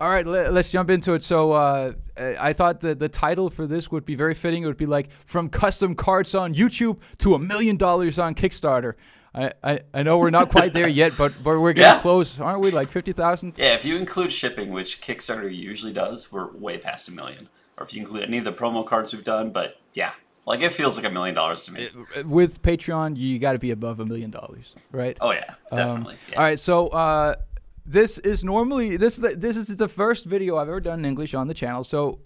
All right, let's jump into it. So I thought that the title for this would be very fitting. It would be like from custom cards on YouTube to $1 million on Kickstarter. I know we're not quite there yet, but we're getting close, aren't we? Like 50,000. Yeah, if you include shipping, which Kickstarter usually does, we're way past 1 million. Or if you include any of the promo cards we've done, but yeah, like it feels like $1 million to me. With Patreon, you got to be above $1 million, right? Oh yeah, definitely. Yeah. All right, so this is normally this is the first video I've ever done in English on the channel. So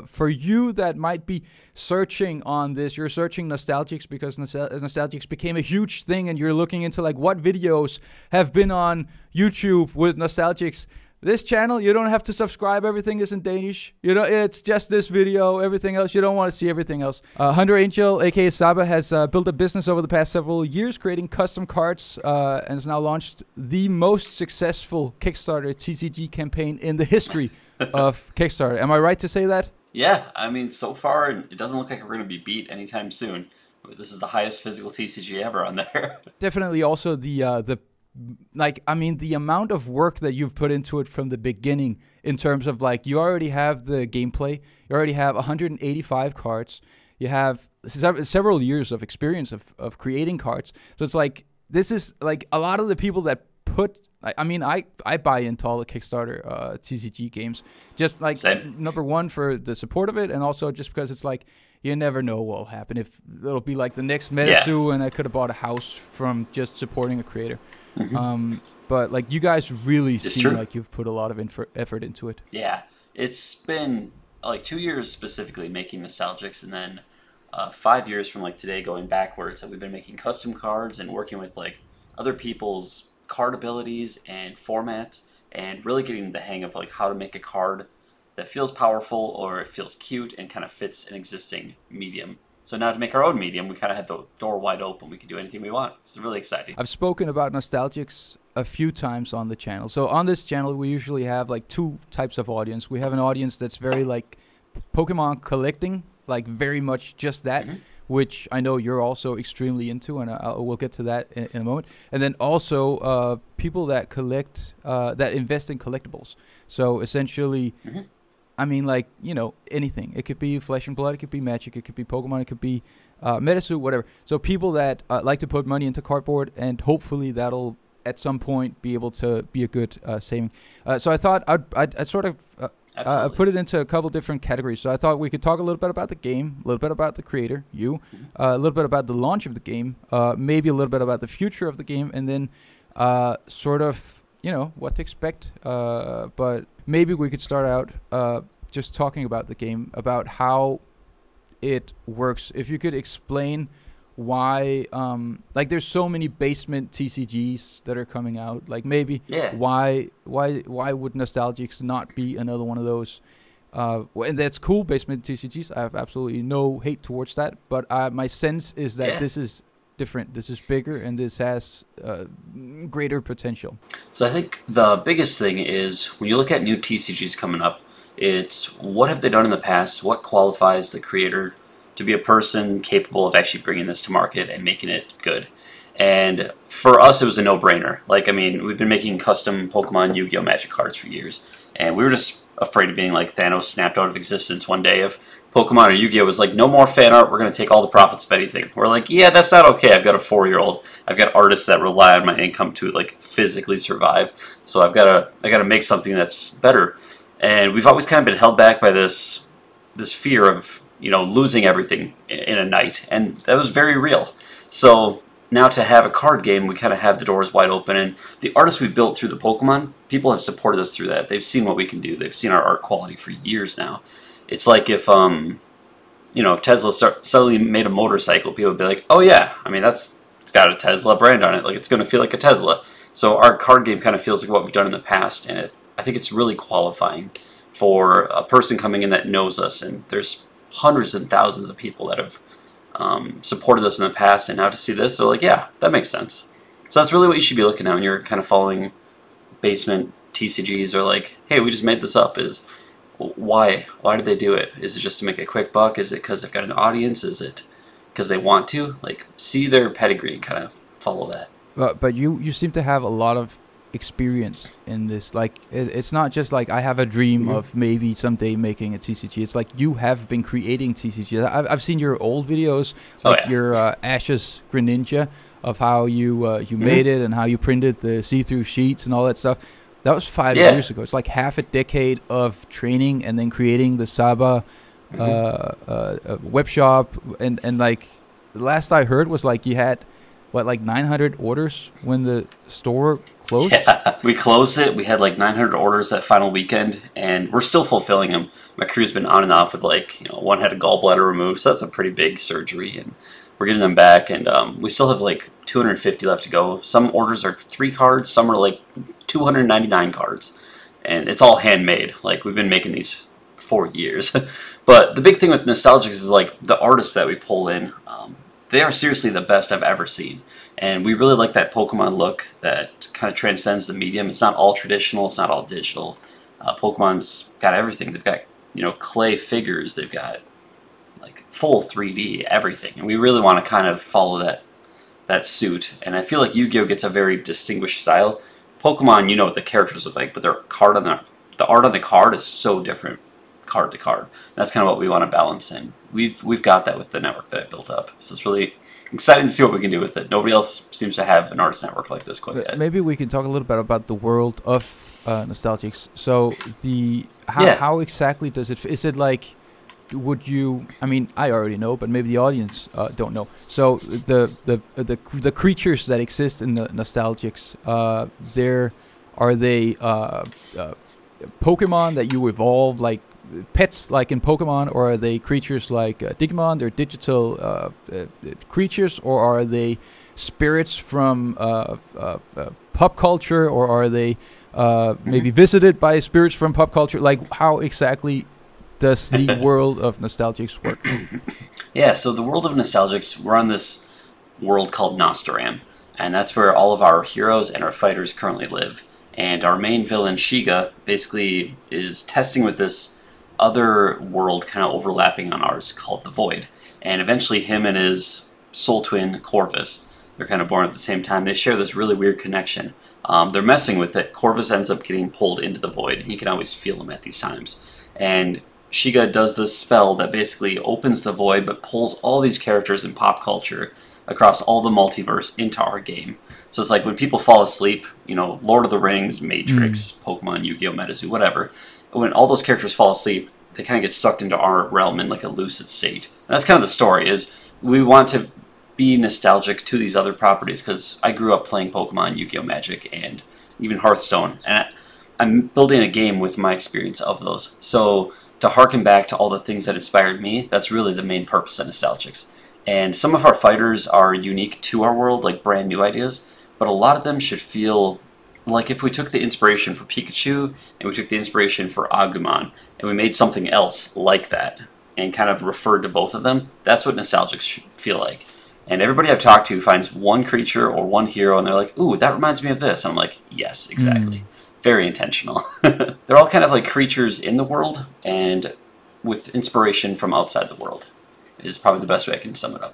for you that might be searching on this, you're searching Nostalgics because Nostalgics became a huge thing, and you're looking into like what videos have been on YouTube with Nostalgics. This channel, you don't have to subscribe. Everything is in Danish. You know, it's just this video. Everything else, you don't want to see everything else. Hunter Angel, aka Saba, has built a business over the past several years creating custom cards and has now launched the most successful Kickstarter TCG campaign in the history of Kickstarter. Am I right to say that? Yeah, I mean, so far, it doesn't look like we're going to be beat anytime soon. This is the highest physical TCG ever on there. Definitely also the amount of work that you've put into it from the beginning in terms of like, you already have the gameplay, you already have 185 cards, you have several years of experience of creating cards. So it's like, this is like a lot of the people that put, I buy into all the Kickstarter TCG games, just like number one for the support of it, and also just because it's like, you never know what will happen. If it'll be like the next Metasu, and I could have bought a house from just supporting a creator. Mm-hmm. But like, you guys really seem like you've put a lot of effort into it. Yeah, it's been like 2 years specifically making Nostalgics, and then 5 years from like today going backwards that we've been making custom cards and working with like other people's card abilities and formats, and really getting the hang of like how to make a card that feels powerful or it feels cute and kind of fits an existing medium. So now to make our own medium, we kind of have the door wide open. We can do anything we want. It's really exciting. I've spoken about Nostalgics a few times on the channel. So on this channel, we usually have like two types of audience. We have an audience that's very like Pokemon collecting, like very much just that, which I know you're also extremely into, and we'll get to that in a moment. And then also people that collect, that invest in collectibles. So essentially... I mean, like, you know, anything. It could be Flesh and Blood, it could be Magic, it could be Pokemon, it could be Metasuit, whatever. So people that like to put money into cardboard, and hopefully that'll at some point be able to be a good saving. So I thought I'd sort of put it into a couple different categories. So I thought we could talk a little bit about the game, a little bit about the creator, you, a little bit about the launch of the game, maybe a little bit about the future of the game, and then sort of, you know, what to expect. But maybe we could start out just talking about the game, about how it works. If you could explain why, like, there's so many basement TCGs that are coming out. Like, maybe why would Nostalgics not be another one of those? And that's cool, basement TCGs. I have absolutely no hate towards that. But my sense is that this is different. This is bigger, and this has greater potential. So I think the biggest thing is when you look at new TCGs coming up, it's what have they done in the past? What qualifies the creator to be a person capable of actually bringing this to market and making it good? And for us, it was a no-brainer. Like, I mean, we've been making custom Pokemon, Yu-Gi-Oh! Magic cards for years, and we were just afraid of being like Thanos snapped out of existence one day if Pokemon or Yu-Gi-Oh! Was like, no more fan art, we're going to take all the profits of anything. We're like, yeah, that's not okay. I've got a 4-year-old. I've got artists that rely on my income to like physically survive. So I got to make something that's better. And we've always kind of been held back by this fear of, you know, losing everything in a night. And that was very real. So now to have a card game, we kind of have the doors wide open. And the artists we've built through the Pokemon, people have supported us through that. They've seen what we can do. They've seen our art quality for years now. It's like if, you know, if Tesla suddenly made a motorcycle, people would be like, oh yeah, I mean, it's got a Tesla brand on it. Like, it's going to feel like a Tesla. So our card game kind of feels like what we've done in the past. And I think it's really qualifying for a person coming in that knows us. And there's hundreds and thousands of people that have supported us in the past. And now to see this, they're like, yeah, that makes sense. So that's really what you should be looking at when you're kind of following basement TCGs, or like, hey, we just made this up. Is why did they do it? Is it just to make a quick buck? Is it because they've got an audience? Is it because they want to? Like, see their pedigree and kind of follow that. But you seem to have a lot of experience in this. Like it's not just like I have a dream of maybe someday making a TCG. It's like you have been creating TCGs. I've seen your old videos, like your Ashes Greninja, of how you made it and how you printed the see-through sheets and all that stuff. That was 5 years ago. It's like half a decade of training and then creating the Saba web shop. And like the last I heard was like you had like 900 orders when the store closed? Yeah, we closed it. We had like 900 orders that final weekend, and we're still fulfilling them. My crew's been on and off with like, one had a gallbladder removed, so that's a pretty big surgery, and we're getting them back, and we still have like 250 left to go. Some orders are 3 cards, some are like 299 cards, and it's all handmade. Like, we've been making these for years. But the big thing with Nostalgics is like the artists that we pull in, they are seriously the best I've ever seen. And we really like that Pokemon look that kind of transcends the medium. It's not all traditional, it's not all digital. Pokemon's got everything. They've got, clay figures, they've got like full 3D, everything. And we really want to kind of follow that suit. And I feel like Yu-Gi-Oh! Gets a very distinguished style. Pokemon, you know what the characters look like, but their art on the card is so different card to card. That's kind of what we want to balance in. We've got that with the network that I built up. So it's really exciting to see what we can do with it. Nobody else seems to have an artist network like this quite yet. Maybe we can talk a little bit about the world of Nostalgics. So how exactly does it? Is it like? Would you? I mean, I already know, but maybe the audience don't know. So the creatures that exist in the Nostalgics, are they Pokemon that you evolve, like pets like in Pokemon, or are they creatures like Digimon? They're digital creatures, or are they spirits from pop culture, or are they maybe visited by spirits from pop culture? Like, how exactly does the world of Nostalgics work? Yeah, so the world of Nostalgics, we're on this world called Nostaram, and that's where all of our heroes and our fighters currently live. And our main villain, Shiga, basically is testing with this other world kind of overlapping on ours called the Void. And eventually him and his soul twin, Corvus, they're kind of born at the same time. They share this really weird connection. They're messing with it. Corvus ends up getting pulled into the Void, and he can always feel him at these times. And Shiga does this spell that basically opens the Void but pulls all these characters in pop culture across all the multiverse into our game. So it's like when people fall asleep, Lord of the Rings, Matrix, Pokemon, Yu-Gi-Oh!, MetaZoo, whatever, when all those characters fall asleep, they kind of get sucked into our realm in like a lucid state. And that's kind of the story, is we want to be nostalgic to these other properties, because I grew up playing Pokemon, Yu-Gi-Oh! Magic, and even Hearthstone, and I'm building a game with my experience of those. So to harken back to all the things that inspired me, that's really the main purpose of Nostalgics. And some of our fighters are unique to our world, like brand new ideas, but a lot of them should feel like if we took the inspiration for Pikachu and we took the inspiration for Agumon and we made something else like that and kind of referred to both of them, that's what Nostalgics should feel like. And everybody I've talked to finds one creature or one hero and they're like, ooh, that reminds me of this. And I'm like, yes, exactly. Very intentional. They're all kind of like creatures in the world and with inspiration from outside the world is probably the best way I can sum it up.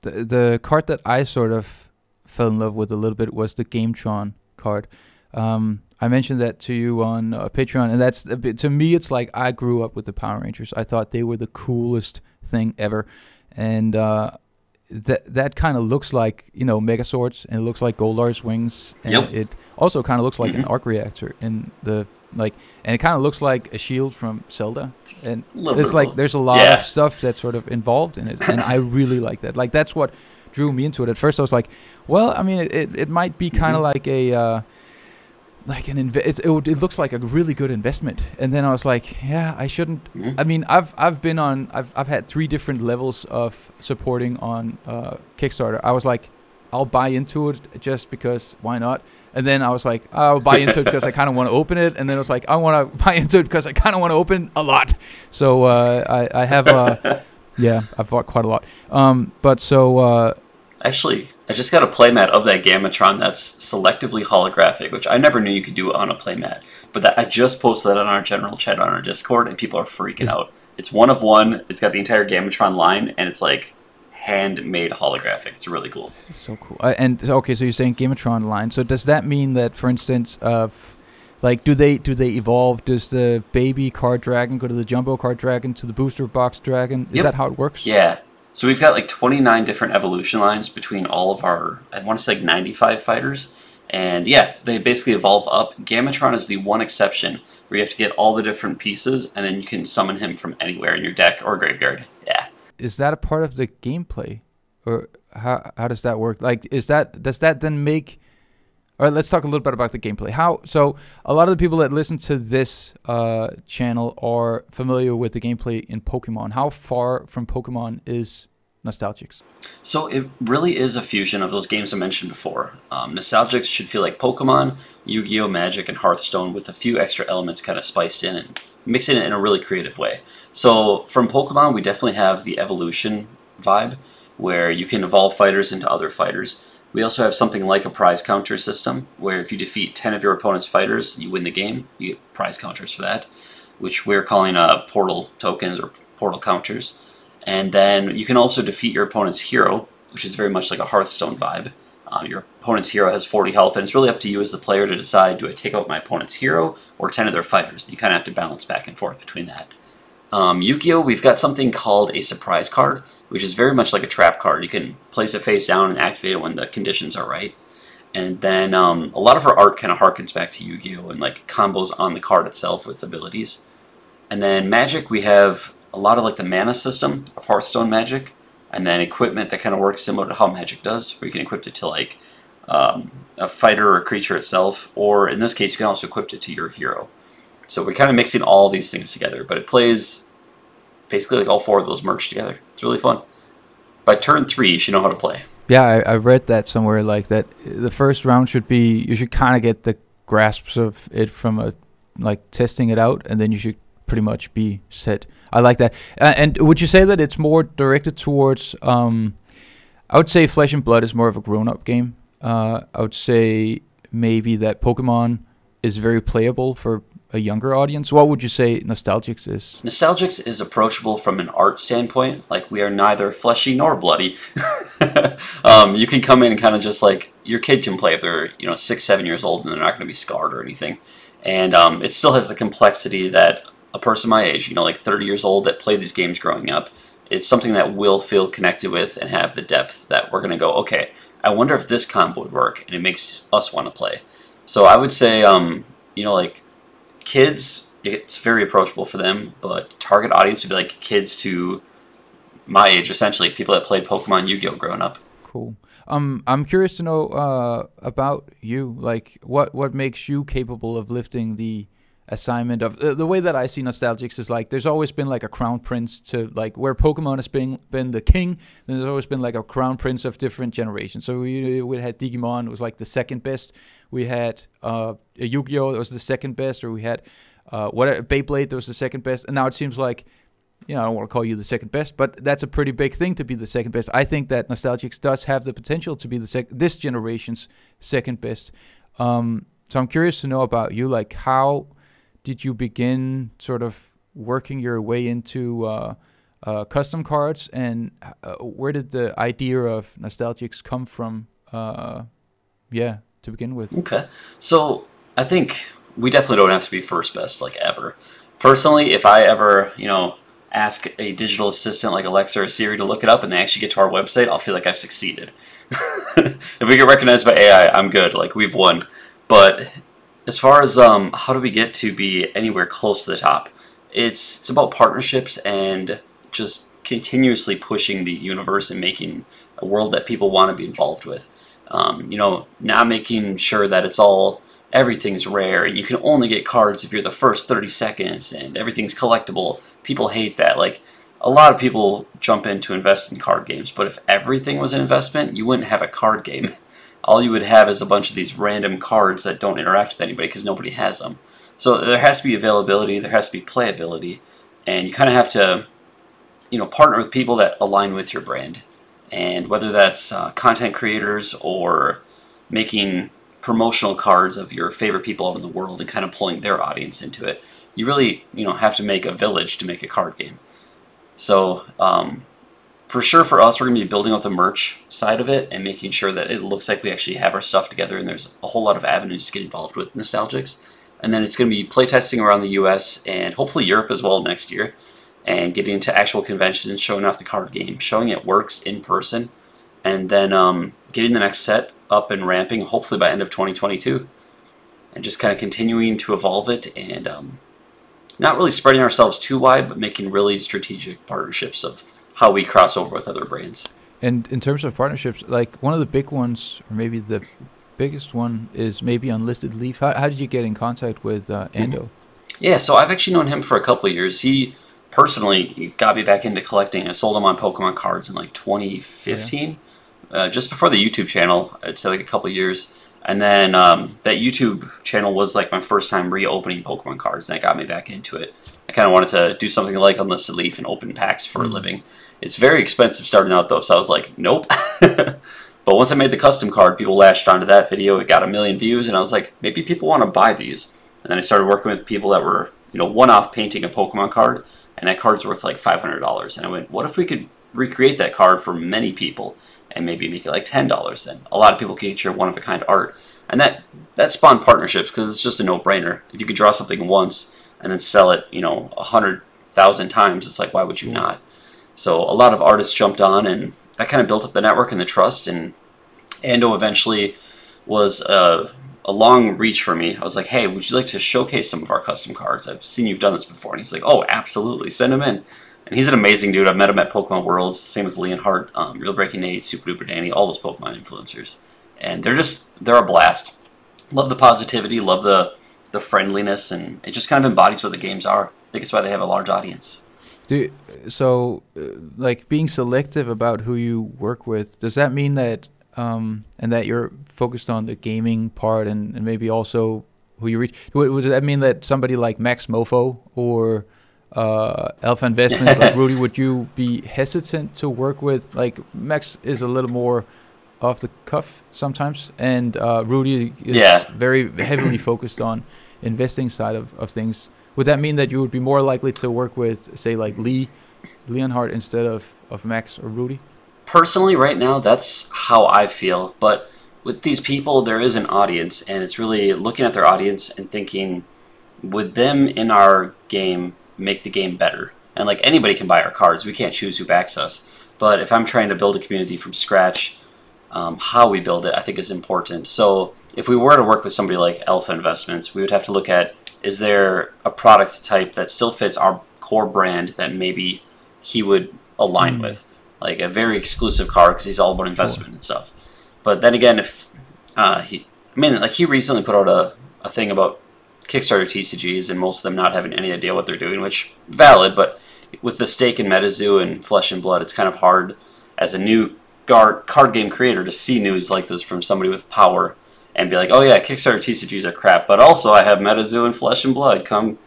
The card that I sort of fell in love with a little bit was the Gametron card. I mentioned that to you on Patreon, and that's a bit, to me, it's like I grew up with the Power Rangers. I thought they were the coolest thing ever, and that kind of looks like Megazords, and it looks like Goldar's wings, and it also kind of looks like an arc reactor in the and it kind of looks like a shield from Zelda, and it's like there's a lot of stuff that's sort of involved in it, and I really like that. Like, that's what drew me into it. At first I was like, well, I mean, it might be kind of like a it looks like a really good investment, and then I was like, yeah, I shouldn't. I mean, I've had 3 different levels of supporting on Kickstarter. I was like, I'll buy into it just because why not? And then I was like, I'll buy into it because I kind of want to open it. And then I was like, I want to buy into it because I kind of want to open a lot. So I have, I've bought quite a lot. Actually, I just got a playmat of that Gametron that's selectively holographic, which I never knew you could do on a playmat. But I just posted that on our general chat on our Discord, and people are freaking out. It's 1 of 1. It's got the entire Gametron line, and it's like handmade holographic. It's really cool. So cool. And okay, so you're saying Gamatron line. So does that mean that, for instance, like do they evolve? Does the baby card dragon go to the jumbo card dragon to the booster box dragon? Is that how it works? Yeah. So we've got like 29 different evolution lines between all of our, I want to say like 95 fighters. And yeah, they basically evolve up. Gamatron is the one exception where you have to get all the different pieces, and then you can summon him from anywhere in your deck or graveyard. Yeah. Is that a part of the gameplay, or how does that work? Like, does that then make? All right, let's talk a little bit about the gameplay. So a lot of the people that listen to this channel are familiar with the gameplay in Pokemon. How far from Pokemon is Nostalgix? So it really is a fusion of those games I mentioned before. Nostalgix should feel like Pokemon, Yu-Gi-Oh! Magic, and Hearthstone with a few extra elements kind of spiced in and mixing it in a really creative way. So from Pokemon, we definitely have the evolution vibe, where you can evolve fighters into other fighters. We also have something like a prize counter system, where if you defeat 10 of your opponent's fighters, you win the game. You get prize counters for that, which we're calling portal tokens or portal counters. And then you can also defeat your opponent's hero, which is very much like a Hearthstone vibe. Your opponent's hero has 40 health, and it's really up to you as the player to decide, do I take out my opponent's hero or 10 of their fighters? You kind of have to balance back and forth between that. Yu-Gi-Oh! We've got something called a surprise card, which is very much like a trap card. You can place it face down and activate it when the conditions are right. And then a lot of our art kind of harkens back to Yu-Gi-Oh! And like combos on the card itself with abilities. And then Magic, we have a lot of like the mana system of Hearthstone Magic, and then equipment that kind of works similar to how Magic does, where you can equip it to like a fighter or a creature itself, or in this case you can also equip it to your hero. So we're kind of mixing all these things together, but it plays basically like all four of those merged together. It's really fun. By turn 3, you should know how to play. Yeah, I read that somewhere, like that the first round should be, you should kind of get the grasps of it from like testing it out, and then you should pretty much be set. I like that. And would you say that it's more directed towards, I would say Flesh and Blood is more of a grown-up game. I would say maybe that Pokemon is very playable for a younger audience. What would you say Nostalgix is? Nostalgix is approachable from an art standpoint. Like, we are neither fleshy nor bloody. You can come in and kind of just like, your kid can play if they're 6, 7 years old, and they're not going to be scarred or anything. And it still has the complexity that a person my age, like 30 years old, that played these games growing up, it's something that we'll feel connected with and have the depth that we're going to go, okay, I wonder if this combo would work, and it makes us want to play. So I would say, like kids, it's very approachable for them, but target audience would be like kids to my age, essentially, people that played Pokemon, Yu-Gi-Oh! Growing up. Cool. I'm curious to know about you. Like, what makes you capable of lifting the assignment of the way that I see Nostalgix is like there's always been like a crown prince to like where Pokemon has been the king, then there's always been like a crown prince of different generations. So we had Digimon, it was like the second best. We had Yu-Gi-Oh! That was the second best, or we had Beyblade, that was the second best. And now it seems like, I don't want to call you the second best, but that's a pretty big thing to be the second best. I think that Nostalgix does have the potential to be this generation's second best. So I'm curious to know about you, like how did you begin sort of working your way into custom cards, and where did the idea of Nostalgix come from, to begin with? Okay. So I think we definitely don't have to be first best, like, ever. Personally, if I ever, ask a digital assistant like Alexa or Siri to look it up and they actually get to our website, I'll feel like I've succeeded. If we get recognized by AI, I'm good. Like, we've won. But as far as how do we get to be anywhere close to the top, it's about partnerships and just continuously pushing the universe and making a world that people want to be involved with. Not making sure that everything's rare and you can only get cards if you're the first 30 seconds and everything's collectible. People hate that. Like, a lot of people jump in to invest in card games, but if everything was an investment, you wouldn't have a card game. All you would have is a bunch of these random cards that don't interact with anybody because nobody has them. So there has to be availability, there has to be playability, and you kind of have to, partner with people that align with your brand. And whether that's content creators or making promotional cards of your favorite people out in the world and kind of pulling their audience into it, you really, have to make a village to make a card game. So for sure for us, we're going to be building out the merch side of it and making sure that it looks like we actually have our stuff together, and there's a whole lot of avenues to get involved with Nostalgics. And then it's going to be playtesting around the US and hopefully Europe as well next year, and getting into actual conventions, showing off the card game, showing it works in person, and then getting the next set up and ramping hopefully by end of 2022, and just kind of continuing to evolve it, and not really spreading ourselves too wide, but making really strategic partnerships of how we cross over with other brands. And in terms of partnerships, like one of the big ones, or maybe the biggest one, is maybe Unlisted Leaf. How did you get in contact with Ando? Yeah, so I've actually known him for a couple of years. He personally got me back into collecting. I sold him on Pokemon cards in like 2015, just before the YouTube channel. I'd say like a couple of years. And then that YouTube channel was like my first time reopening Pokemon cards, and that got me back into it. I kind of wanted to do something like Unlisted Leaf and open packs for a living. It's very expensive starting out, though, so I was like, nope. But once I made the custom card, people latched onto that video. It got 1 million views, and I was like, maybe people want to buy these. And then I started working with people that were, one-off painting a Pokemon card, and that card's worth like $500. And I went, what if we could recreate that card for many people and maybe make it like $10? Then a lot of people can get your one-of-a-kind art. And that spawned partnerships, because it's just a no-brainer. If you could draw something once and then sell it, 100,000 times, it's like, why would you not? So a lot of artists jumped on, and that kind of built up the network and the trust. And Ando eventually was a long reach for me. I was like, hey, would you like to showcase some of our custom cards? I've seen you've done this before. And he's like, oh, absolutely. Send him in. And he's an amazing dude. I've met him at Pokemon Worlds. Same with Leonhardt, Real Breaking Nate, Super Duper Danny, all those Pokemon influencers. And they're a blast. Love the positivity, love the friendliness, and it just kind of embodies what the games are. I think it's why they have a large audience. Like being selective about who you work with, does that mean that and that you're focused on the gaming part and maybe also who you reach? Would that mean that somebody like Max Mofo or Alpha Investments, like Rudy, would you be hesitant to work with? Like Max is a little more off the cuff sometimes, and Rudy is very heavily focused on investing side of things. Would that mean that you would be more likely to work with, say, like Leonhardt instead of Max or Rudy? Personally, right now, that's how I feel. But with these people, there is an audience, and it's really looking at their audience and thinking, would them in our game make the game better? And like anybody can buy our cards. We can't choose who backs us. But if I'm trying to build a community from scratch, how we build it, I think, is important. So if we were to work with somebody like Alpha Investments, we would have to look at, is there a product type that still fits our core brand that maybe he would align with? Like a very exclusive card, because he's all about investment and stuff. But then again, if he recently put out a thing about Kickstarter TCGs and most of them not having any idea what they're doing, which valid, but with the stake in MetaZoo and Flesh and Blood, it's kind of hard as a new card game creator to see news like this from somebody with power and be like, oh yeah, Kickstarter TCGs are crap, but also I have MetaZoo and Flesh and Blood. Come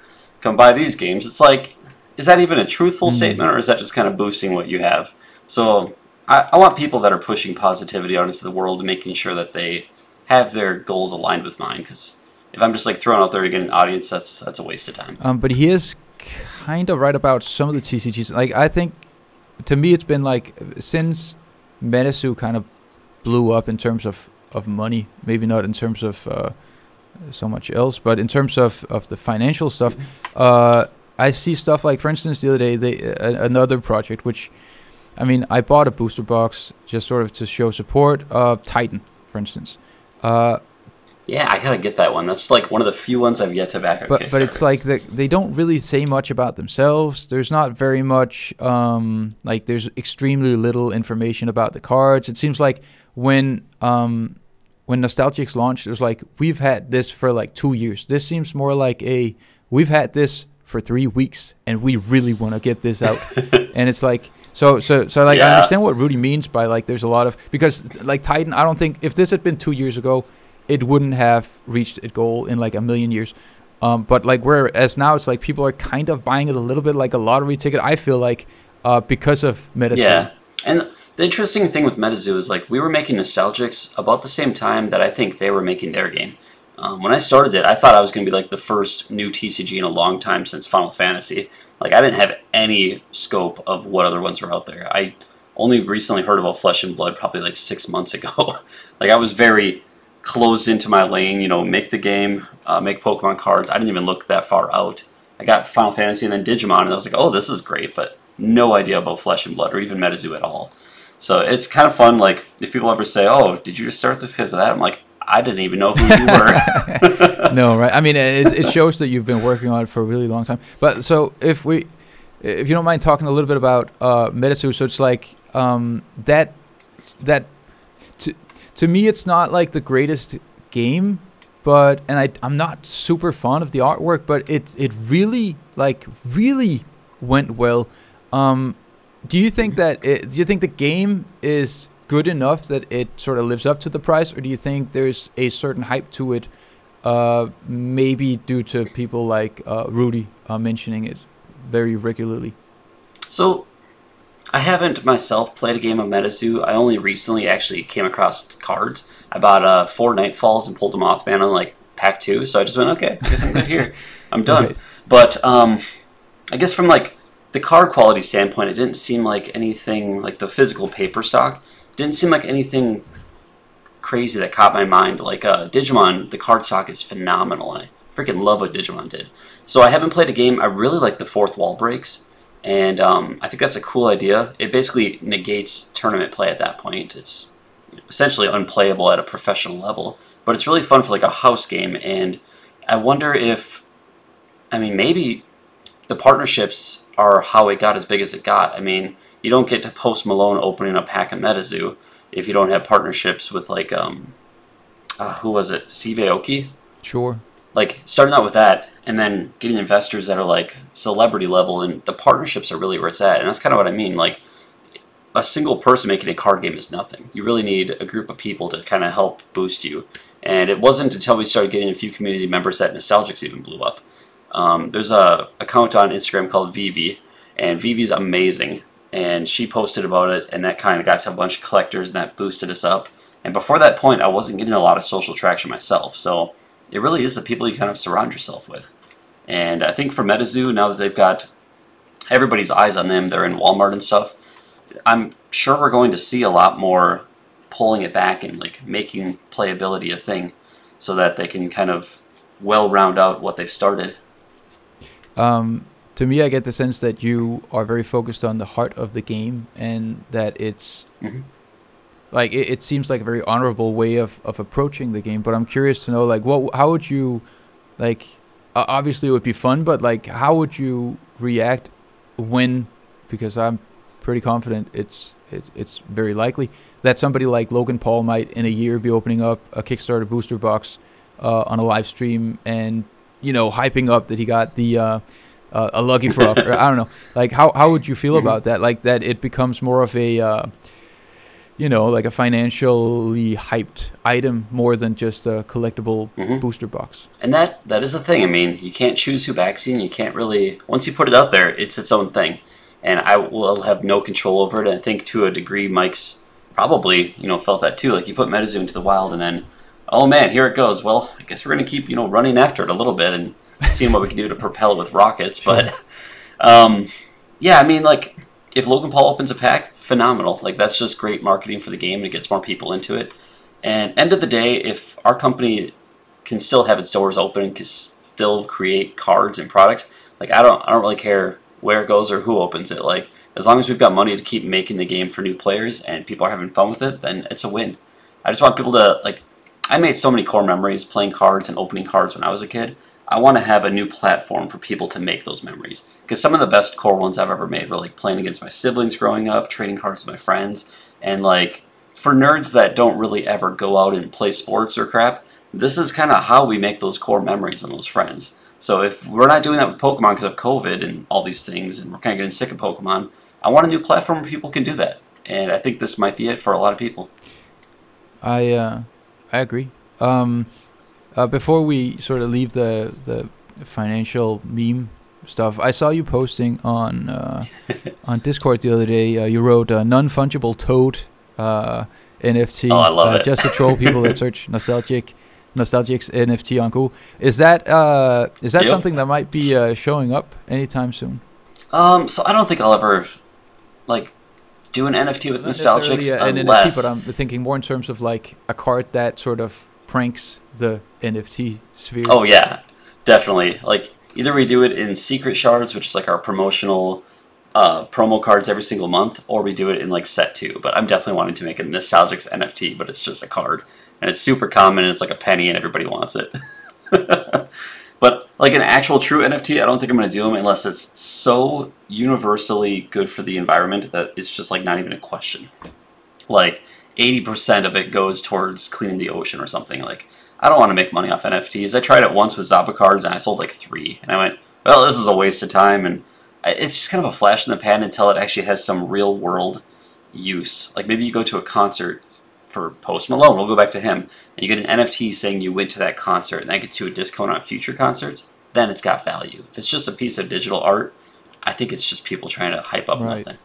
buy these games. It's like, is that even a truthful statement, or is that just kind of boosting what you have? So I want people that are pushing positivity out into the world and making sure that they have their goals aligned with mine, because if I'm just like throwing out there to get an audience, that's a waste of time. But he is kind of right about some of the TCGs. Like, I think, to me, it's been like, since MetaZoo kind of blew up in terms of money, maybe not in terms of so much else, but in terms of the financial stuff, I see stuff like, for instance, the other day, another project, which, I mean, I bought a booster box just sort of to show support, Titan, for instance. Yeah, I gotta get that one. That's like one of the few ones I've yet to back on Kickstarter. But it's like they don't really say much about themselves. There's not very much, like there's extremely little information about the cards. It seems like when Nostalgics launched, it was like, we've had this for like 2 years. This seems more like we've had this for 3 weeks and we really want to get this out. And it's like, so like, I understand what Rudy means by like, there's a lot of, because like Titan, I don't think, if this had been 2 years ago, it wouldn't have reached its goal in like a million years. But like, whereas now it's like people are kind of buying it a little bit like a lottery ticket, I feel like, because of MetaZoo. Yeah, and the interesting thing with MetaZoo is like, we were making Nostalgics about the same time that I think they were making their game. When I started it, I thought I was going to be like the first new TCG in a long time since Final Fantasy. Like, I didn't have any scope of what other ones were out there. I only recently heard about Flesh and Blood probably like 6 months ago. Like I was very closed into my lane, you know, make the game, make Pokemon cards. I didn't even look that far out. I got Final Fantasy and then Digimon, and I was like, oh, this is great, but no idea about Flesh and Blood or even MetaZoo at all. So it's kind of fun, like, if people ever say, oh, did you just start this because of that? I'm like, I didn't even know who you were. No, right? I mean, it shows that you've been working on it for a really long time. But so if you don't mind talking a little bit about MetaZoo, so it's like that to me, it's not like the greatest game, but I'm not super fond of the artwork, but it really went well. Do you think that do you think the game is good enough that it sort of lives up to the price, or do you think there's a certain hype to it, maybe due to people like Rudy mentioning it very regularly? So, I haven't myself played a game of MetaZoo. I only recently actually came across cards. I bought 4 Nightfalls and pulled a Mothman on like pack 2, so I just went, okay, I guess I'm good here. I'm done. Right. But I guess from like the card quality standpoint, it didn't seem like anything, like the physical paper stock, didn't seem like anything crazy that caught my mind. Like Digimon, the card stock is phenomenal, and I freaking love what Digimon did. So I haven't played a game. I really like the fourth wall breaks, and I think that's a cool idea. It basically negates tournament play at that point. It's essentially unplayable at a professional level, but it's really fun for like a house game, and I wonder if, I mean, maybe the partnerships are how it got as big as it got. I mean, you don't get to Post Malone opening a pack of MetaZoo if you don't have partnerships with like, who was it, Steve Aoki? Sure. Like, starting out with that, and then getting investors that are like celebrity level, and the partnerships are really where it's at. And that's kind of what I mean. Like, a single person making a card game is nothing. You really need a group of people to kind of help boost you. And it wasn't until we started getting a few community members that Nostalgics even blew up. There's a account on Instagram called Vivi, and Vivi's amazing. And she posted about it, and that kind of got to a bunch of collectors, and that boosted us up. And before that point, I wasn't getting a lot of social traction myself. So it really is the people you kind of surround yourself with. And I think for MetaZoo, now that they've got everybody's eyes on them, they're in Walmart and stuff, I'm sure we're going to see a lot more pulling it back and like making playability a thing so that they can kind of well round out what they've started. To me, I get the sense that you are very focused on the heart of the game, and that it's like it seems like a very honorable way of approaching the game. But I'm curious to know, like, how would you, like, obviously it would be fun, but like, how would you react when, because I'm pretty confident it's very likely that somebody like Logan Paul might in a year be opening up a Kickstarter booster box on a live stream, and you know, hyping up that he got the a Lucky Frog, or I don't know. Like, how would you feel about that? Like, that it becomes more of a, you know, like a financially hyped item more than just a collectible booster box. And that is the thing. I mean, you can't choose who backs you, and you can't really, once you put it out there, it's its own thing. And I will have no control over it. And I think to a degree, Mike's probably, you know, felt that too. Like, you put MetaZoo into the wild, and then, oh man, here it goes. Well, I guess we're going to keep, you know, running after it a little bit and seeing what we can do to propel it with rockets. But yeah, I mean, like, if Logan Paul opens a pack, phenomenal. Like, that's just great marketing for the game, and it gets more people into it. And end of the day, if our company can still have its doors open and can still create cards and product, like, I don't really care where it goes or who opens it. Like, as long as we've got money to keep making the game for new players and people are having fun with it, then it's a win. I just want people to, like, I made so many core memories playing cards and opening cards when I was a kid. I want to have a new platform for people to make those memories. Because some of the best core ones I've ever made were like playing against my siblings growing up, trading cards with my friends, and like for nerds that don't really ever go out and play sports or crap, this is kind of how we make those core memories and those friends. So if we're not doing that with Pokemon because of COVID and all these things, and we're kind of getting sick of Pokemon, I want a new platform where people can do that. And I think this might be it for a lot of people. I agree. Before we sort of leave the financial meme stuff, I saw you posting on on Discord the other day. You wrote a non-fungible toad NFT. Oh, I love it. Just to troll people that search Nostalgic's NFT on Google. Is that Yep. something that might be showing up anytime soon? So I don't think I'll ever, like, do an NFT with Not Nostalgics necessarily an unless... NFT, but I'm thinking more in terms of like a card that sort of pranks the NFT sphere. Oh yeah, definitely. Like either we do it in secret shards, which is like our promotional promo cards every single month, or we do it in like set 2. But I'm definitely wanting to make a Nostalgics NFT, but it's just a card. And it's super common, and it's like a penny, and everybody wants it. But like an actual true NFT, I don't think I'm going to do them unless it's so universally good for the environment that it's just like not even a question. Like 80% of it goes towards cleaning the ocean or something. Like I don't want to make money off NFTs. I tried it once with Zappa cards, and I sold like 3. And I went, well, this is a waste of time. And it's just kind of a flash in the pan until it actually has some real world use. Like maybe you go to a concert for Post Malone, we'll go back to him, and you get an NFT saying you went to that concert, and that gets you a discount on future concerts, then it's got value. If it's just a piece of digital art, I think it's just people trying to hype up nothing.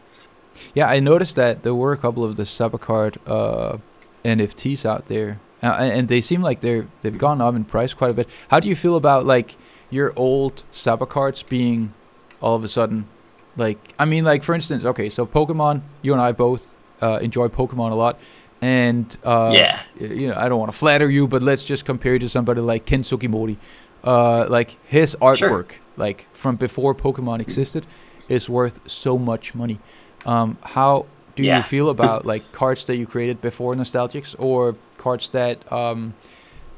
Yeah, I noticed that there were a couple of the Subacard NFTs out there, and they seem like they've gone up in price quite a bit. How do you feel about like your old Subacards being all of a sudden, like, I mean, like for instance, okay, so Pokemon, you and I both enjoy Pokemon a lot. And yeah, you know, I don't want to flatter you, but let's just compare you to somebody like Ken Sugimori. Like his artwork, like from before Pokemon existed, is worth so much money. How do you feel about like cards that you created before Nostalgics, or cards that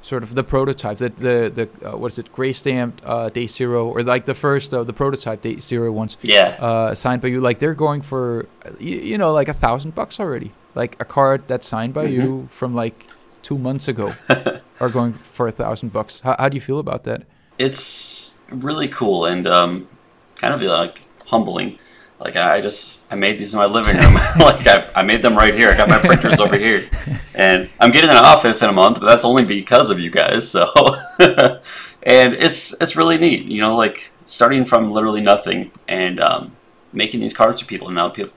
sort of the prototype, the what is it, gray stamped Day Zero, or like the first the prototype Day Zero ones? Yeah. Signed by you, like they're going for you know, like $1,000 already. Like a card that's signed by you from like 2 months ago are going for $1,000. How do you feel about that? It's really cool and kind of like humbling. Like I made these in my living room. Like I made them right here. I got my printers over here, and I'm getting an office in a month, but that's only because of you guys. So, and it's really neat. You know, like starting from literally nothing and making these cards for people, and now people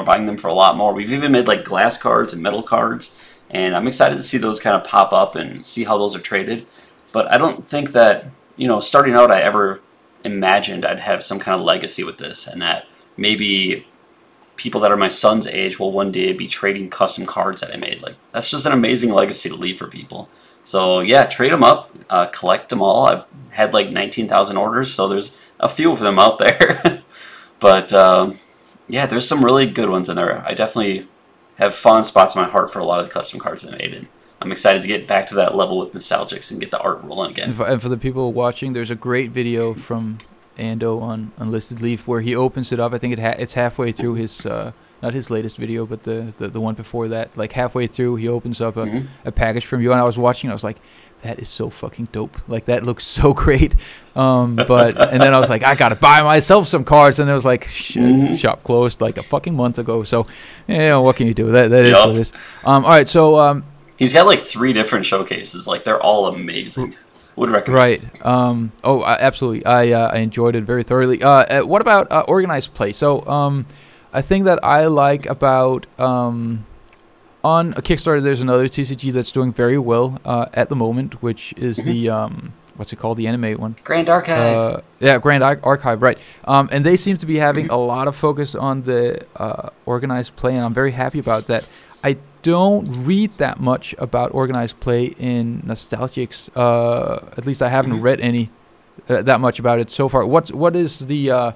are buying them for a lot more. We've even made like glass cards and metal cards, and I'm excited to see those kind of pop up and see how those are traded. But I don't think that, you know, starting out I ever imagined I'd have some kind of legacy with this, and that maybe people that are my son's age will one day be trading custom cards that I made. Like that's just an amazing legacy to leave for people. So yeah, trade them up, collect them all. I've had like 19,000 orders, so there's a few of them out there. But yeah, there's some really good ones in there. I definitely have fond spots in my heart for a lot of the custom cards I made, and I'm excited to get back to that level with Nostalgics and get the art rolling again. And for the people watching, there's a great video from Ando on Unlisted Leaf where he opens it up. I think it's halfway through his, not his latest video, but the one before that. Like halfway through, he opens up a package from you, and I was watching, and I was like, that is so fucking dope. Like that looks so great. But and then I was like, I gotta buy myself some cards, and it was like shop closed like a fucking month ago. So you know, what can you do? That is what it is. All right, so he's got like 3 different showcases. Like they're all amazing. Would recommend. Right. Absolutely. I enjoyed it very thoroughly. What about organized play? So I think that I like about on a Kickstarter, there's another TCG that's doing very well at the moment, which is the what's it called? The anime one. Grand Archive. Yeah, Grand Archive, right. And they seem to be having a lot of focus on the organized play, and I'm very happy about that. I don't read that much about organized play in Nostalgics. At least I haven't read any that much about it so far. What is the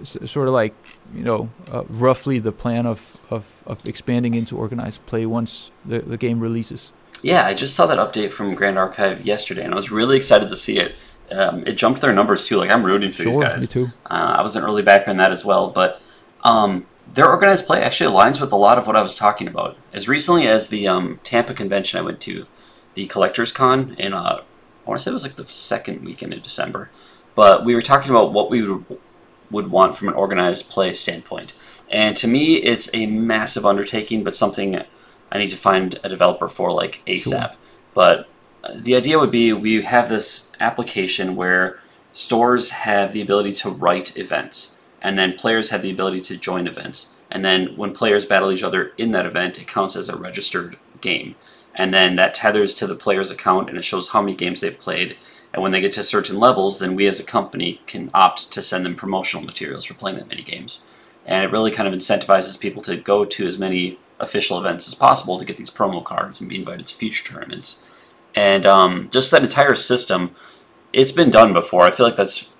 sort of like, you know, roughly the plan of expanding into organized play once the game releases? Yeah, I just saw that update from Grand Archive yesterday, and I was really excited to see it. It jumped their numbers too. Like I'm rooting for these guys. Me too. I was an early backer in that as well, but their organized play actually aligns with a lot of what I was talking about. As recently as the Tampa convention I went to, the Collectors Con in I want to say it was like the second weekend in December, but we were talking about what we would want from an organized play standpoint. And to me, it's a massive undertaking, but something I need to find a developer for like ASAP. Sure. But the idea would be we have this application where stores have the ability to write events, and then players have the ability to join events. And then when players battle each other in that event, it counts as a registered game. And then that tethers to the player's account, and it shows how many games they've played. And when they get to certain levels, then we as a company can opt to send them promotional materials for playing that many games. and it really kind of incentivizes people to go to as many official events as possible to get these promo cards and be invited to future tournaments. And just that entire system, it's been done before. I feel like that's,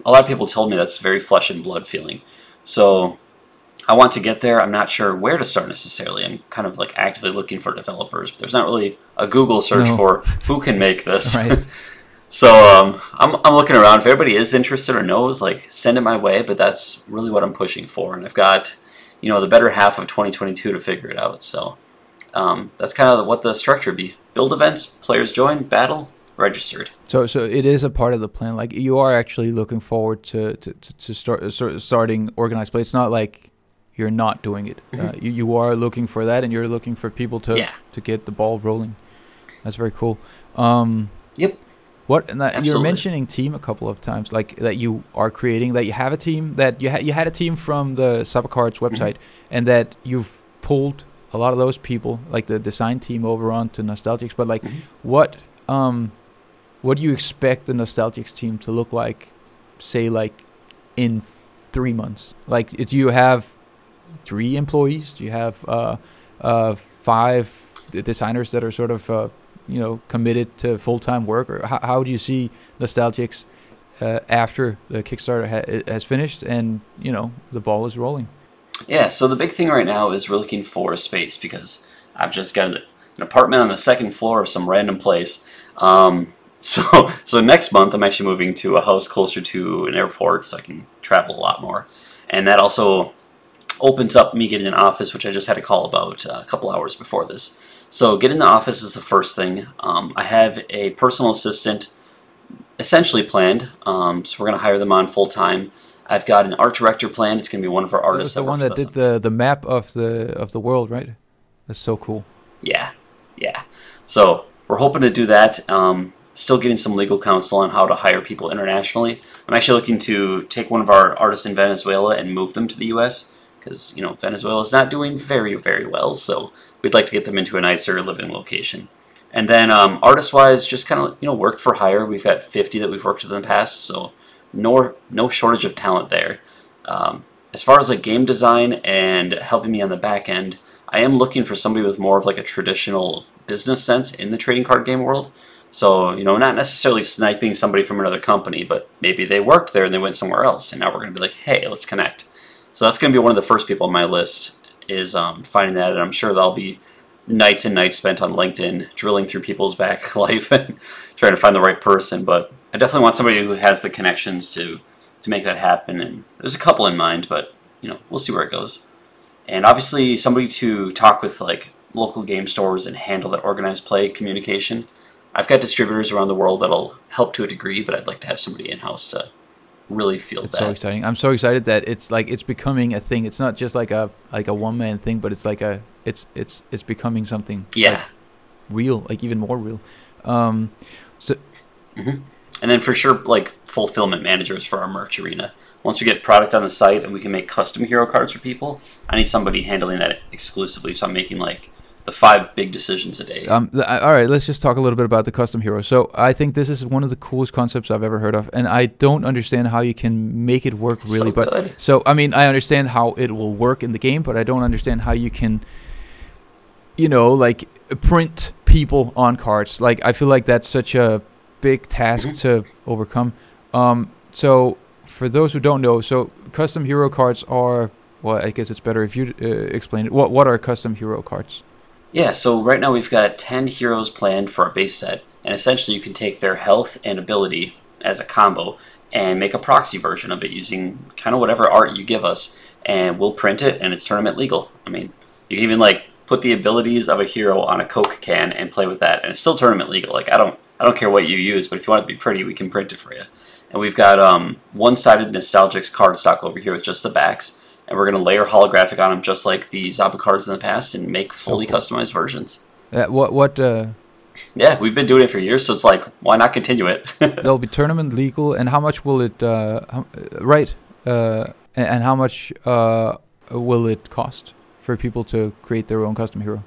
a lot of people told me that's very flesh and blood feeling. So I want to get there. I'm not sure where to start necessarily. I'm kind of like actively looking for developers, but there's not really a Google search for who can make this. Right. So I'm looking around. If everybody is interested or knows, like, send it my way. But that's really what I'm pushing for, and I've got, the better half of 2022 to figure it out. So that's kind of what the structure would be: build events, players join, battle, registered. So it is a part of the plan. Like, you are actually looking forward to starting organized play. It's not like you're not doing it. You are looking for that, and you're looking for people to get the ball rolling. That's very cool. Yep. You're mentioning team a couple of times, like that you are creating, that you have a team, that you had a team from the Sabacards website, and that you've pulled a lot of those people, like the design team, over onto Nostalgics. But like, what do you expect the Nostalgics team to look like, say, like in 3 months? Like, do you have 3 employees? Do you have 5 designers that are sort of committed to full-time work? Or how do you see Nostalgics after the Kickstarter has finished and the ball is rolling? Yeah, so the big thing right now is we're looking for a space, because I've just got an apartment on the 2nd floor of some random place. So next month I'm actually moving to a house closer to an airport, so I can travel a lot more, and that also opens up me getting an office, which I just had a call about a couple hours before this. So getting the office is the first thing. I have a personal assistant essentially planned, so we're going to hire them on full time. I've got an art director planned. It's going to be one of our artists. That's the one that did the map of the world, right? That's so cool. Yeah. So we're hoping to do that. Still getting some legal counsel on how to hire people internationally. I'm actually looking to take one of our artists in Venezuela and move them to the U.S., because Venezuela is not doing very, very well, so we'd like to get them into a nicer living location. And then artist-wise, just kind of worked for hire. We've got 50 that we've worked with in the past, so no shortage of talent there. As far as like game design and helping me on the back end, I am looking for somebody with more of like a traditional business sense in the trading card game world. So not necessarily sniping somebody from another company, but maybe they worked there and they went somewhere else, and now we're going to be like, hey, let's connect. So that's going to be one of the first people on my list, is finding that, and I'm sure that'll be nights and nights spent on LinkedIn drilling through people's back life and trying to find the right person. But I definitely want somebody who has the connections to make that happen, and there's a couple in mind, but we'll see where it goes. And obviously somebody to talk with like local game stores and handle that organized play communication. I've got distributors around the world that'll help to a degree, but I'd like to have somebody in-house to really feel that. It's so exciting. I'm so excited that it's becoming a thing. It's not just like a one-man thing, but it's like it's becoming something like real, like even more real. And then for sure, like fulfillment managers for our merch arena. Once we get product on the site and we can make custom hero cards for people, I need somebody handling that exclusively. So I'm making like the 5 big decisions a day. All right, let's just talk a little bit about the custom hero. So I think this is one of the coolest concepts I've ever heard of, and I don't understand how you can make it work really. So I mean, I understand how it will work in the game, but I don't understand how you can, like print people on cards. Like, I feel like that's such a big task to overcome. So for those who don't know, so custom hero cards are, well, I guess it's better if you explain it. What are custom hero cards? Yeah, so right now we've got 10 heroes planned for our base set, and essentially you can take their health and ability as a combo and make a proxy version of it using kind of whatever art you give us, and we'll print it, and it's tournament legal. I mean, you can even like put the abilities of a hero on a Coke can and play with that, and it's still tournament legal. Like, I don't care what you use, but if you want it to be pretty, we can print it for you. And we've got one-sided Nostalgics cardstock over here with just the backs. And we're going to layer holographic on them just like the Zaba cards in the past and make fully customized versions. Yeah, we've been doing it for years, so it's like, why not continue it? They'll be tournament legal, and how much will it, and how much will it cost for people to create their own custom hero?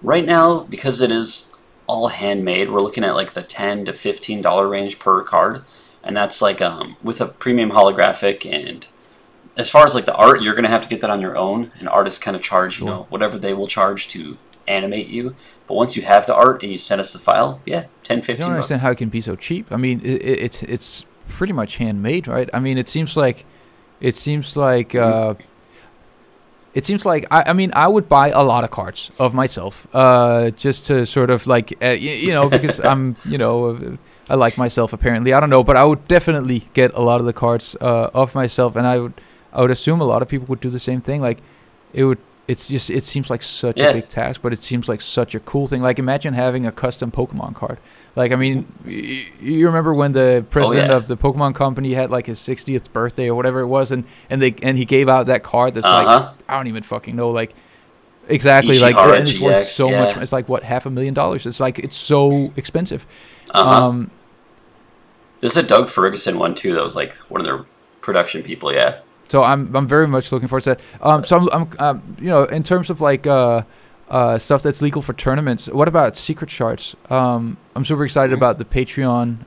Right now, because it is all handmade, we're looking at like the $10 to $15 range per card. And that's like with a premium holographic and as far as like the art, you're gonna have to get that on your own, and artists kind of charge, you Sure. know, whatever they will charge to animate you. But once you have the art and you send us the file, yeah, 10, I 15 don't understand bucks. how it can be so cheap. I mean, it's pretty much handmade, right? I mean, it seems like I mean I would buy a lot of cards of myself just to sort of like you know, because I'm, you know, I like myself apparently. I don't know, but I would definitely get a lot of the cards of myself, and I would assume a lot of people would do the same thing. Like it would. It's just, it seems like such Yeah. a big task, but it seems like such a cool thing. Like imagine having a custom Pokemon card. Like I mean, you remember when the president yeah. of the Pokemon company had like his 60th birthday or whatever it was, and he gave out that card that's like, Uh-huh. I don't even fucking know, like exactly, like, Ishihara and it's worth GX, so yeah. much. It's like what, $500,000. It's like, it's so expensive. Uh-huh. There's a Doug Ferguson one too that was like one of their production people, yeah. So I'm very much looking forward to that. So I'm you know, in terms of like stuff that's legal for tournaments, what about secret shards? I'm super excited about the Patreon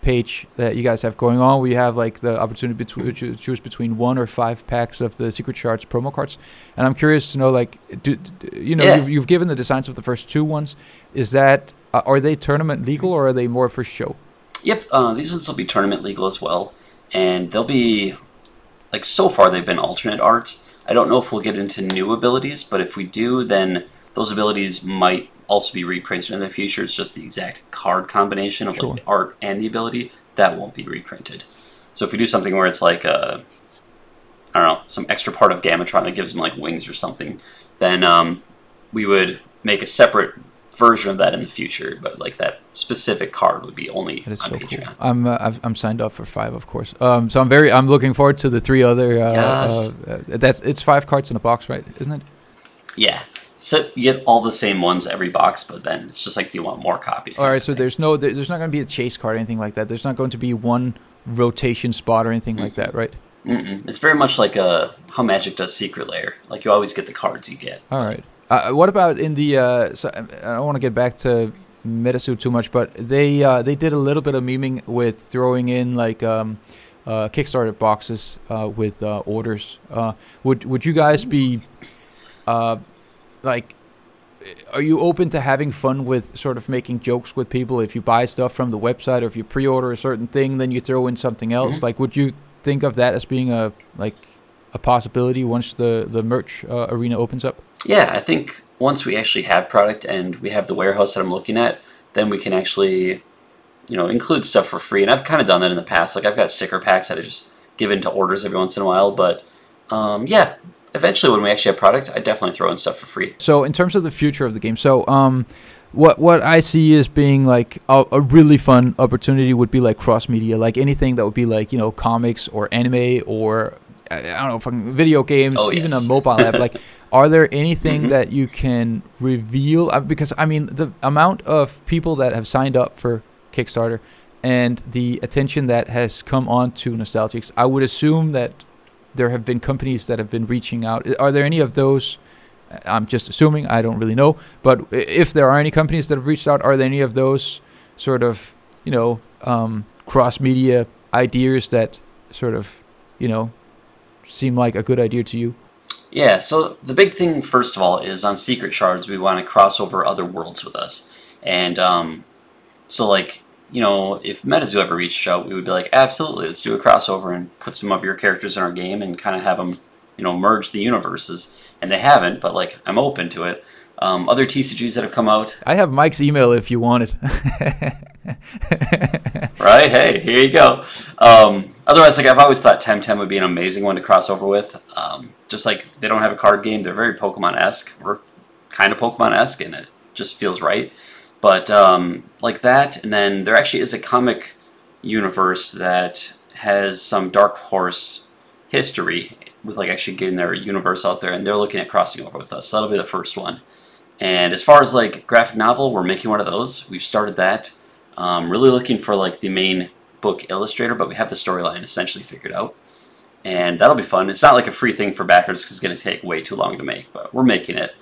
page that you guys have going on. We have like the opportunity to choose between 1 or 5 packs of the secret shards promo cards, and I'm curious to know, like, you know, Yeah. you've given the designs of the first 2 ones. Is that are they tournament legal, or are they more for show? Yep, these ones will be tournament legal as well, and they'll be, like, so far they've been alternate arts. I don't know if we'll get into new abilities, but if we do, then those abilities might also be reprinted in the future. It's just the exact card combination of Sure. like the art and the ability that won't be reprinted. So if we do something where it's like I don't know, some extra part of Gamatron that gives them like wings or something, then we would make a separate version of that in the future. But like that specific card would be only That is on so cool. Patreon. I'm signed up for 5, of course. So I'm looking forward to the 3 other. Yes. It's 5 cards in a box, right? Isn't it? Yeah. So you get all the same ones every box, but then it's just like, do you want more copies? All right. So there's not going to be a chase card or anything like that. There's not going to be one rotation spot or anything like that, right? Mm-mm. It's very much like how Magic does Secret Lair. Like you always get the cards you get. All right. What about in the? So I don't want to get back to MetaSuit too much, but they did a little bit of memeing with throwing in like Kickstarter boxes with orders. Would you guys be like? Are you open to having fun with sort of making jokes with people if you buy stuff from the website, or if you pre-order a certain thing, then you throw in something else? Mm-hmm. Like, would you think of that as being a possibility once the merch arena opens up? Yeah, I think once we actually have product and we have the warehouse that I'm looking at, then we can actually, you know, include stuff for free. And I've kind of done that in the past. Like I've got sticker packs that I just give into orders every once in a while. But yeah, eventually when we actually have product, I definitely throw in stuff for free. So in terms of the future of the game, so what I see as being like a really fun opportunity would be like cross media, like anything that would be like, you know, comics or anime or I don't know, fucking video games, Oh, even a yes. mobile app. Like, are there anything Mhm. that you can reveal? Because I mean, the amount of people that have signed up for Kickstarter and the attention that has come on to Nostalgics, I would assume that there have been companies that have been reaching out. Are there any of those? I'm just assuming, I don't really know. But if there are any companies that have reached out, are there any of those sort of, you know, cross-media ideas that sort of, you know, seem like a good idea to you? Yeah, so the big thing, first of all, is on Secret Shards, we want to cross over other worlds with us. And so, like, you know, if MetaZoo ever reached out, we would be like, absolutely, let's do a crossover and put some of your characters in our game and kind of have them, you know, merge the universes. And they haven't, but, like, I'm open to it. Other TCGs that have come out. I have Mike's email if you want it. Right? Hey, here you go. Otherwise, like, I've always thought Temtem would be an amazing one to cross over with. Just like they don't have a card game, they're very Pokemon-esque. We're kind of Pokemon-esque, and it just feels right. But like that, and then there actually is a comic universe that has some Dark Horse history with like actually getting their universe out there, and they're looking at crossing over with us. So that'll be the first one. And as far as like graphic novel, we're making one of those. We've started that. Really looking for like the main book illustrator, but we have the storyline essentially figured out. And that'll be fun. It's not like a free thing for backers because it's going to take way too long to make, but we're making it.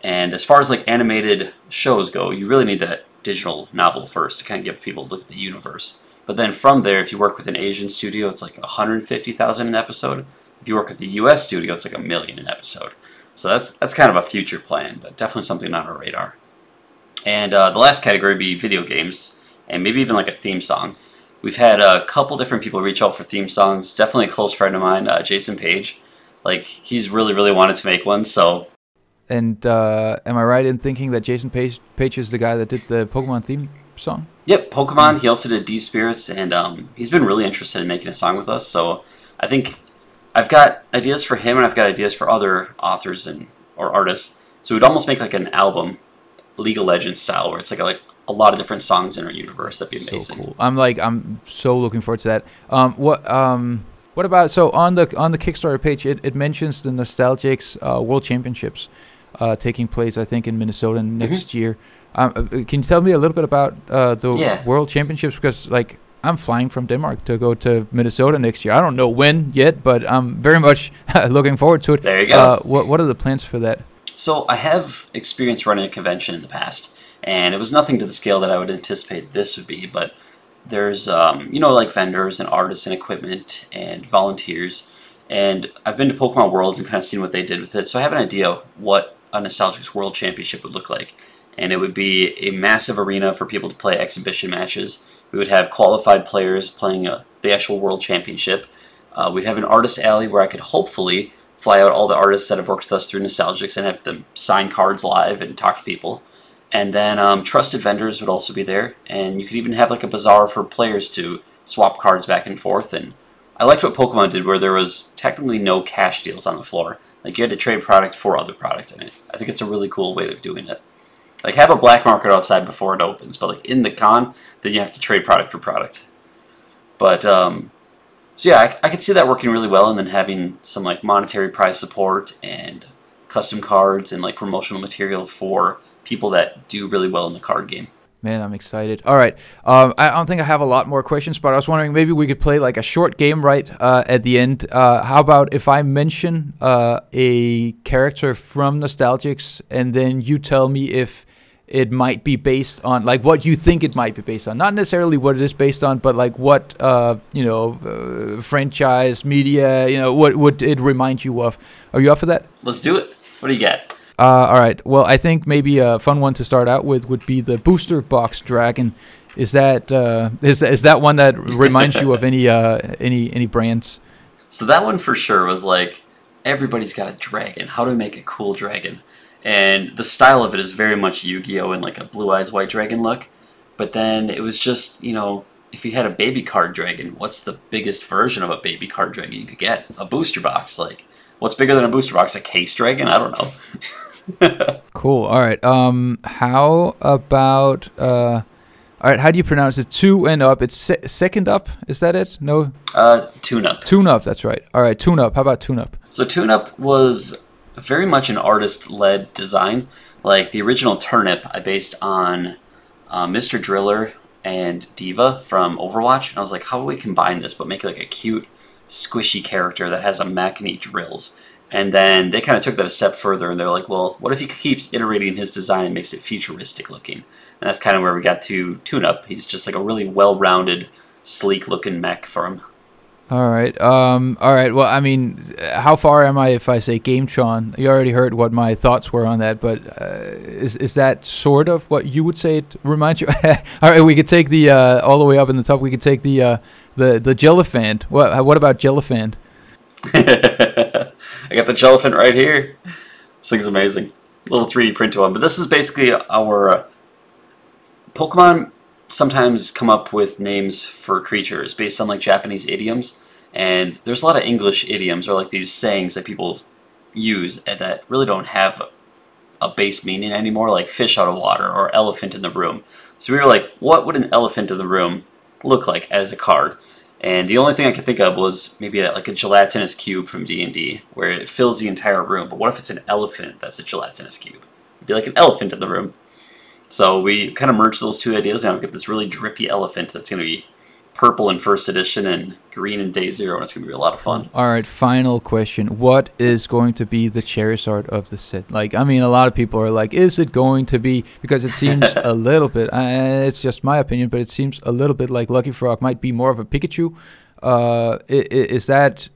And as far as like animated shows go, you really need that digital novel first to kind of give people a look at the universe. But then from there, if you work with an Asian studio, it's like $150,000 an episode. if you work with the U.S. studio, it's like $1 million an episode. So that's kind of a future plan, but definitely something on our radar. And the last category would be video games, and maybe even like a theme song. We've had a couple different people reach out for theme songs. Definitely a close friend of mine, Jason Page. Like, he's really, really wanted to make one, so... And am I right in thinking that Jason Page is the guy that did the Pokemon theme song? Yep, Pokemon. He also did D-Spirits, and he's been really interested in making a song with us, so I think I've got ideas for him, and I've got ideas for other authors or artists. So we'd almost make like an album, League of Legends style, where it's like a lot of different songs in our universe. That'd be amazing. So cool. I'm so looking forward to that. What about, so on the Kickstarter page, it mentions the Nostalgics World Championships taking place, I think, in Minnesota next year. Can you tell me a little bit about the World Championships? Because like, I'm flying from Denmark to go to Minnesota next year. I don't know when yet, but I'm very much looking forward to it. There you go. What are the plans for that? So I have experience running a convention in the past, and it was nothing to the scale that I would anticipate this would be, but there's, like vendors and artists and equipment and volunteers, and I've been to Pokemon Worlds and kind of seen what they did with it, so I have an idea what a Nostalgics World Championship would look like. And it would be a massive arena for people to play exhibition matches. We would have qualified players playing the actual World Championship. We'd have an artist alley where I could hopefully fly out all the artists that have worked with us through Nostalgics and have them sign cards live and talk to people. And then trusted vendors would also be there. And you could even have like a bazaar for players to swap cards back and forth. And I liked what Pokemon did where there was technically no cash deals on the floor. Like you had to trade product for other product. And I think it's a really cool way of doing it. Like have a black market outside before it opens, but like in the con, then you have to trade product for product. But so yeah, I could see that working really well, and then having some like monetary prize support and custom cards and like promotional material for people that do really well in the card game. Man, I'm excited. All right. I don't think I have a lot more questions, but I was wondering maybe we could play like a short game right at the end. How about if I mention a character from Nostalgics, and then you tell me if it might be based on, like, what you think it might be based on. Not necessarily what it is based on, but like what, franchise, media, what would it remind you of? Are you up for that? Let's do it. What do you got? All right. Well, I think maybe a fun one to start out with would be the Booster Box Dragon. Is that is that one that reminds you of any brands? So that one for sure was like, everybody's got a dragon. How do we make a cool dragon? And the style of it is very much Yu-Gi-Oh! And like a Blue Eyes White Dragon look. But then it was just, if you had a baby card dragon, what's the biggest version of a baby card dragon you could get? A booster box. Like, what's bigger than a booster box? A case dragon? I don't know. Cool. All right. How about... all right, how do you pronounce it? 2 and up. It's second up. Is that it? No? Tune Up. Tune Up, that's right. All right, Tune Up. How about Tune Up? So Tune Up was very much an artist-led design. Like the original Turnip, I based on Mr. Driller and Diva from Overwatch. And I was like, how do we combine this but make it like a cute, squishy character that has a mech and he drills? And then they kind of took that a step further, and they're like, well, what if he keeps iterating his design and makes it futuristic looking? And that's kind of where we got to Tune Up. He's just like a really well-rounded, sleek-looking mech for him. All right. Well, I mean, how far am I if I say Gametron? You already heard what my thoughts were on that, but is that sort of what you would say it reminds you? All right, we could take the all the way up in the top. We could take the Jelliphant. What about Jelliphant? I got the Jelliphant right here. This thing's amazing. Little 3D print one, but this is basically our Pokemon. Sometimes come up with names for creatures based on like Japanese idioms, and there's a lot of English idioms or like these sayings that people use and that really don't have a base meaning anymore, like fish out of water or elephant in the room. So we were like, what would an elephant in the room look like as a card? And the only thing I could think of was maybe like a gelatinous cube from D&D, where it fills the entire room. But what if it's an elephant that's a gelatinous cube? It'd be like an elephant in the room. So we kind of merged those two ideas, and we get this really drippy elephant that's going to be purple in first edition and green in day 0, and it's going to be a lot of fun. All right, final question. What is going to be the Charizard of the set? Like, I mean, a lot of people are like, is it going to be, because it seems a little bit, it's just my opinion, but it seems a little bit like Lucky Frog might be more of a Pikachu. Is that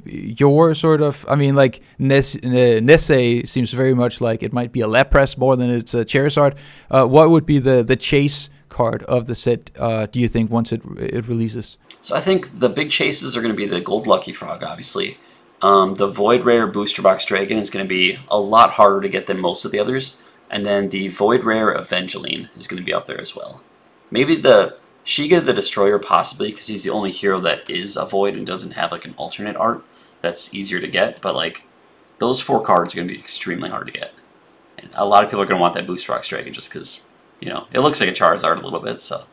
your sort of, I mean, like Nesse seems very much like it might be a Lapras more than it's a Charizard. What would be the chase card of the set, do you think, once it releases? So I think the big chases are going to be the Gold Lucky Frog, obviously. The Void Rare Booster Box Dragon is going to be a lot harder to get than most of the others. And then the Void Rare Evangeline is going to be up there as well. Maybe the Shiga the Destroyer, possibly, because he's the only hero that is a Void and doesn't have like an alternate art that's easier to get. But like, those 4 cards are going to be extremely hard to get. And a lot of people are going to want that Booster Box Dragon just because, you know, it looks like a Charizard a little bit, so.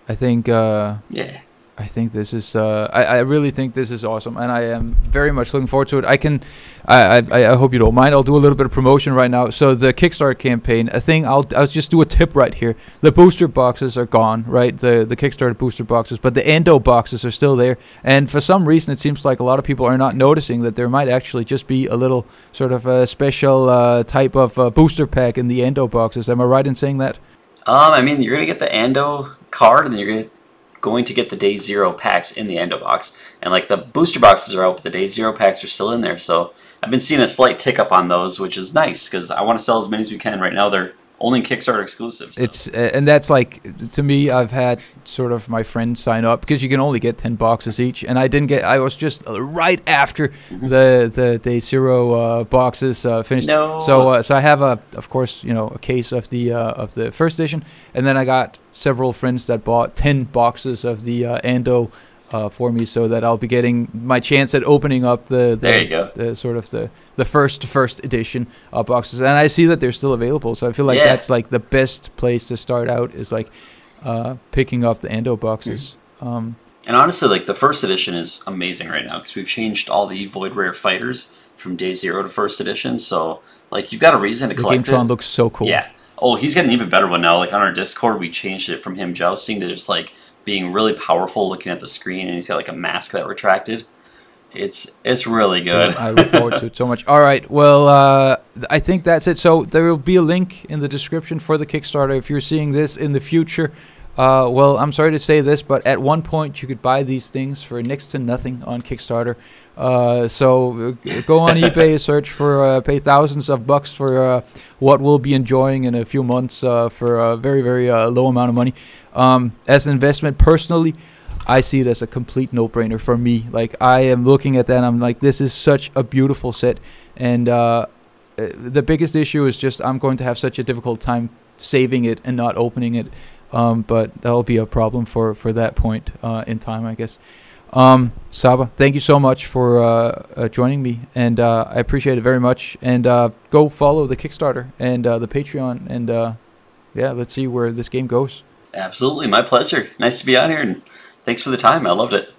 I think, yeah. I think this is, I really think this is awesome, and I am very much looking forward to it. I hope you don't mind. I'll do a little bit of promotion right now. So the Kickstarter campaign, I'll just do a tip right here. The booster boxes are gone, right? The Kickstarter booster boxes, but the Endo boxes are still there. And for some reason, it seems like a lot of people are not noticing that there might actually just be a little sort of a special type of booster pack in the Endo boxes. Am I right in saying that? I mean, you're gonna get the Endo card, and then you're going to get the Day Zero packs in the Endo box, and like the booster boxes are out, but the Day Zero packs are still in there. So I've been seeing a slight tick up on those, which is nice because I want to sell as many as we can. Right now, they're only Kickstarter exclusive. So. It's and that's like, to me, I've had sort of my friends sign up because you can only get 10 boxes each, and I was just right after the Day Zero boxes finished. No. So I have of course, you know, a case of the first edition, and then I got several friends that bought 10 boxes of the Endo for me, so that I'll be getting my chance at opening up the sort of the first edition boxes, and I see that they're still available. So I feel like that's like the best place to start out, is like picking up the Endo boxes. And honestly, like the first edition is amazing right now because we've changed all the Void Rare fighters from Day Zero to first edition. So like you've got a reason to collect it. GameTron looks so cool. Yeah. Oh, he's got an even better one now. Like on our Discord, we changed it from him jousting to just like being really powerful looking at the screen, and he's got like a mask that retracted. It's really good. I look forward to it so much. All right, well, I think that's it. So there will be a link in the description for the Kickstarter. If you're seeing this in the future, well, I'm sorry to say this, but at one point you could buy these things for next to nothing on Kickstarter. So go on eBay, search for, pay thousands of bucks for what we'll be enjoying in a few months for a very, very low amount of money. As an investment, personally, I see it as a complete no-brainer for me. Like, I am looking at that and I'm like, this is such a beautiful set. And the biggest issue is just I'm going to have such a difficult time saving it and not opening it. But that'll be a problem for that point in time, I guess. Saba, thank you so much for joining me, and I appreciate it very much. And go follow the Kickstarter and the Patreon, and yeah, let's see where this game goes. Absolutely, my pleasure. Nice to be on here, and thanks for the time. I loved it.